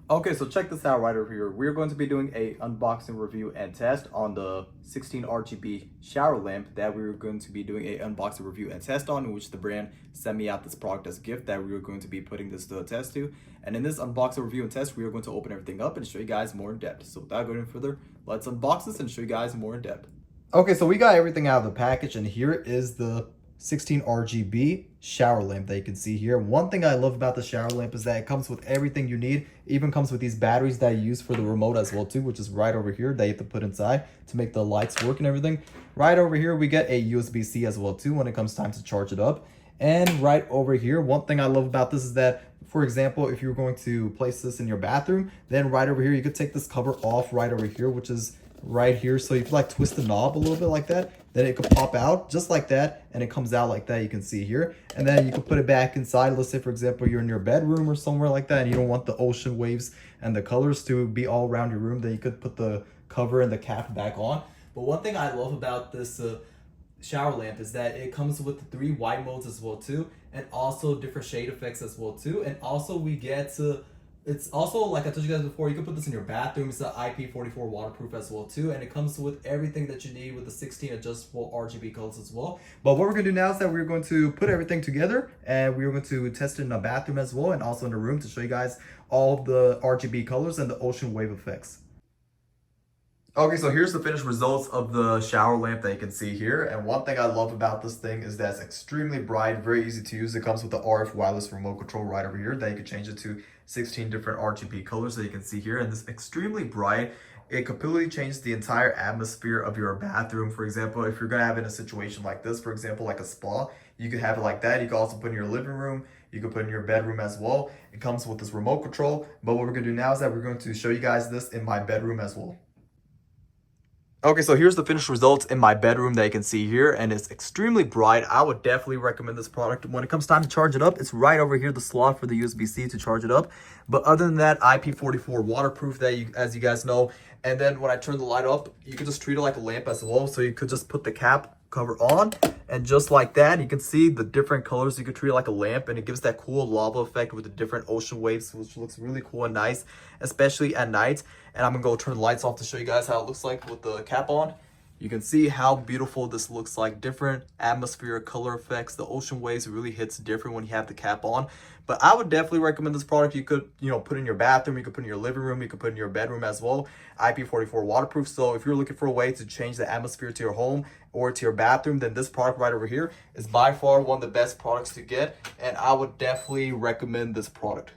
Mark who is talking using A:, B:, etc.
A: Okay, so check this out right over here. We're going to be doing a unboxing review and test on the 16 RGB shower lamp that we were going to be doing a unboxing review and test on, in which the brand sent me out this product as a gift that we were going to be putting this to a test to. And in this unboxing review and test, we are going to open everything up and show you guys more in depth. So without going any further, let's unbox this and show you guys more in depth. Okay, so we got everything out of the package, and here is the 16 RGB shower lamp that you can see here. One thing I love about the shower lamp is that it comes with everything you need. It even comes with these batteries that you use for the remote as well too, which is right over here that you have to put inside to make the lights work and everything. Right over here we get a USB-C as well too when it comes time to charge it up. And right over here, one thing I love about this is that, for example, if you're going to place this in your bathroom, then right over here you could take this cover off right over here, which is right here. So if you like twist the knob a little bit like that, then it could pop out just like that, and it comes out like that, you can see here. And then you can put it back inside. Let's say, for example, you're in your bedroom or somewhere like that and you don't want the ocean waves and the colors to be all around your room, then you could put the cover and the cap back on. But one thing I love about this shower lamp is that it comes with 3 white modes as well too, and also different shade effects as well too. And also we get to, it's also, like I told you guys before, you can put this in your bathroom. It's IP44 waterproof as well too, and it comes with everything that you need with the 16 adjustable RGB colors as well. But what we're going to do now is that we're going to put everything together, and we're going to test it in a bathroom as well, and also in the room to show you guys all of the RGB colors and the ocean wave effects. Okay, so here's the finished results of the shower lamp that you can see here. And one thing I love about this thing is that it's extremely bright, very easy to use. It comes with the RF wireless remote control right over here that you can change it to 16 different RGB colors that you can see here. And this extremely bright, it completely changes the entire atmosphere of your bathroom. For example, if you're gonna have it in a situation like this, for example, like a spa, you could have it like that. You can also put it in your living room. You can put it in your bedroom as well. It comes with this remote control. But what we're gonna do now is that we're going to show you guys this in my bedroom as well. Okay, so here's the finished results in my bedroom that you can see here, and it's extremely bright. I would definitely recommend this product. When it comes time to charge it up, it's right over here, the slot for the USB-C to charge it up. But other than that, IP44 waterproof, that as you guys know. And then when I turn the light up, you can just treat it like a lamp as well. So you could just put the cap cover on, and just like that, you can see the different colors. You could treat it like a lamp, and it gives that cool lava effect with the different ocean waves, which looks really cool and nice, especially at night. And I'm gonna go turn the lights off to show you guys how it looks like with the cap on. You can see how beautiful this looks like. Different atmosphere, color effects. The ocean waves really hits different when you have the cap on. But I would definitely recommend this product. You could, put it in your bathroom. You could put it in your living room. You could put it in your bedroom as well. IP44 waterproof. So if you're looking for a way to change the atmosphere to your home or to your bathroom, then this product right over here is by far one of the best products to get. And I would definitely recommend this product.